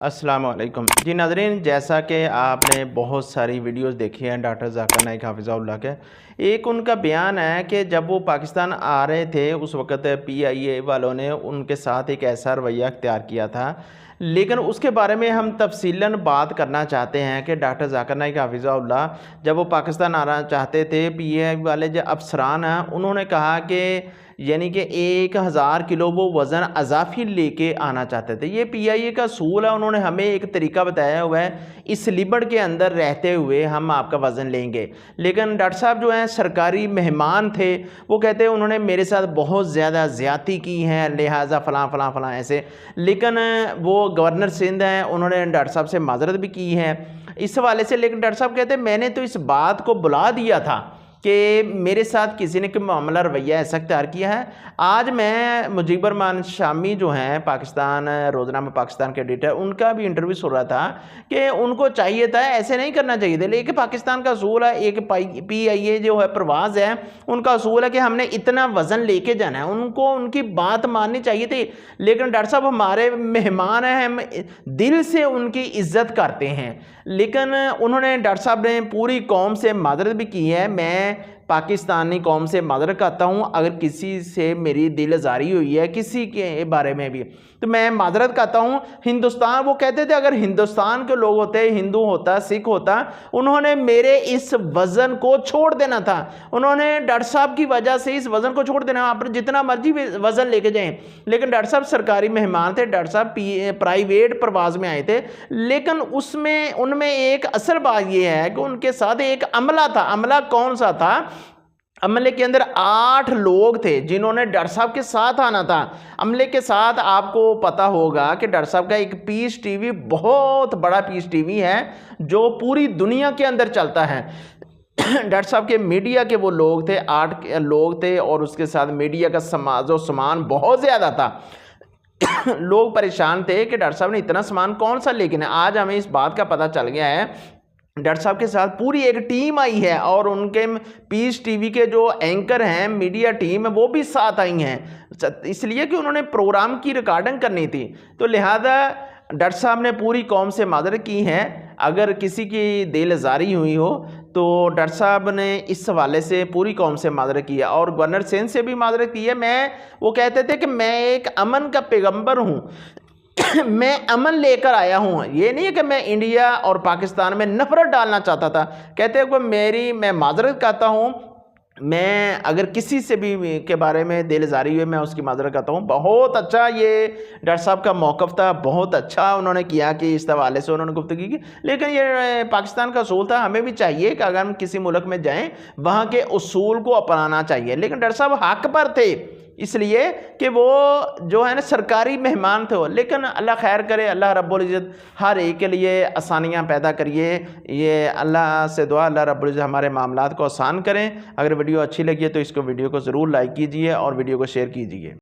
अस्सलाम वालेकुम जी नाज़रीन, जैसा कि आपने बहुत सारी वीडियोस देखी हैं डॉक्टर ज़ाकिर नाइक हाफिज़हुल्लाह के। एक उनका बयान है कि जब वो पाकिस्तान आ रहे थे उस वक़्त पीआईए वालों ने उनके साथ एक ऐसा रवैया अख्तियार किया था, लेकिन उसके बारे में हम तफसीलन बात करना चाहते हैं कि डॉक्टर ज़ाकिर नाइक हाफिज़हुल्लाह जब वो पाकिस्तान आना चाहते थे, पीआईए वाले जो अफसरान हैं उन्होंने कहा कि यानी कि 1000 किलो वो वज़न अज़ाफ़ी लेके आना चाहते थे। ये पीआईए का असूल है, उन्होंने हमें एक तरीका बताया हुआ है, इस लिमिट के अंदर रहते हुए हम आपका वज़न लेंगे। लेकिन डॉक्टर साहब जो हैं सरकारी मेहमान थे, वो कहते हैं उन्होंने मेरे साथ बहुत ज़्यादा ज़्यादती की हैं, लिहाजा फ़लाँ फ़लाँ फ़लाँ ऐसे। लेकिन वो गवर्नर सिंध हैं, उन्होंने डॉक्टर साहब से माज़रत भी की है इस हवाले से। लेकिन डॉक्टर साहब कहते हैं मैंने तो इस बात को बुला दिया था कि मेरे साथ किसी ने कोई मामला रवैया ऐसा अख्तियार किया है। आज मैं मुजीबर रहमान शामी जो हैं पाकिस्तान रोज़नामा पाकिस्तान के एडिटर, उनका भी इंटरव्यू सुन रहा था कि उनको चाहिए था, ऐसे नहीं करना चाहिए था। लेकिन पाकिस्तान का असूल है, एक पीआईए जो है प्रवास है, उनका असूल है कि हमने इतना वज़न लेके जाना है, उनको उनकी बात माननी चाहिए थी। लेकिन डॉक्टर साहब हमारे मेहमान हैं, हम दिल से उनकी इज़्ज़त करते हैं। लेकिन उन्होंने डॉक्टर साहब ने पूरी कौम से माज़रत भी की है। मैं पाकिस्तानी कौम से माज़रत करता हूँ अगर किसी से मेरी दिल आज़ारी हुई है किसी के बारे में भी, तो मैं माज़रत करता हूँ। हिंदुस्तान, वो कहते थे अगर हिंदुस्तान के लोग होते, हिंदू होता, सिख होता, उन्होंने मेरे इस वज़न को छोड़ देना था। उन्होंने डॉक्टर साहब की वजह से इस वज़न को छोड़ देना, आप जितना मर्जी वज़न लेके जाएं। लेकिन डॉक्टर साहब सरकारी मेहमान थे, डॉक्टर साहब प्राइवेट प्रवास में आए थे। लेकिन उसमें उनमें एक असल बात यह है कि उनके साथ एक अमला था। अमला कौन सा था? अमले के अंदर 8 लोग थे जिन्होंने डॉक्टर साहब के साथ आना था। अमले के साथ आपको पता होगा कि डॉक्टर साहब का एक पीस टीवी, बहुत बड़ा पीस टीवी है जो पूरी दुनिया के अंदर चलता है। डॉक्टर साहब के मीडिया के वो लोग थे, 8 लोग थे, और उसके साथ मीडिया का सामान बहुत ज़्यादा था। लोग परेशान थे कि डॉक्टर साहब ने इतना सामान कौन सा लेकिन आज हमें इस बात का पता चल गया है डॉक्टर साहब के साथ पूरी एक टीम आई है, और उनके पीस टीवी के जो एंकर हैं, मीडिया टीम है, वो भी साथ आई हैं, इसलिए कि उन्होंने प्रोग्राम की रिकॉर्डिंग करनी थी। तो लिहाजा डॉक्टर साहब ने पूरी कौम से माज़रत की है। अगर किसी की दिल आज़ारी हुई हो तो डॉक्टर साहब ने इस हवाले से पूरी कौम से माज़रत की है, और गवर्नर सिंध से भी माज़रत की है। वो कहते थे कि मैं एक अमन का पैगंबर हूँ, मैं अमन लेकर आया हूँ। ये नहीं है कि मैं इंडिया और पाकिस्तान में नफरत डालना चाहता था। कहते हैं कि मैं माज़रत करता हूँ, मैं अगर किसी से भी के बारे में दिल आज़ारी हुई मैं उसकी माज़रत करता हूँ। बहुत अच्छा ये डॉक्टर साहब का मौक़िफ़ था, बहुत अच्छा उन्होंने किया कि इस हवाले से उन्होंने गुफ्तगी की। लेकिन ये पाकिस्तान का असूल था, हमें भी चाहिए कि अगर हम किसी मुल्क में जाएँ वहाँ के उसूल को अपनाना चाहिए। लेकिन डॉक्टर साहब हक़ पर थे, इसलिए कि वो जो है ना सरकारी मेहमान थे। लेकिन अल्लाह खैर करे, अल्लाह रब्बुल इज़्ज़त हर एक के लिए आसानियाँ पैदा करिए। ये अल्लाह से दुआ, अल्लाह रब्बुल इज़्ज़त हमारे मामलात को आसान करें। अगर वीडियो अच्छी लगी है तो इसको वीडियो को ज़रूर लाइक कीजिए और वीडियो को शेयर कीजिए।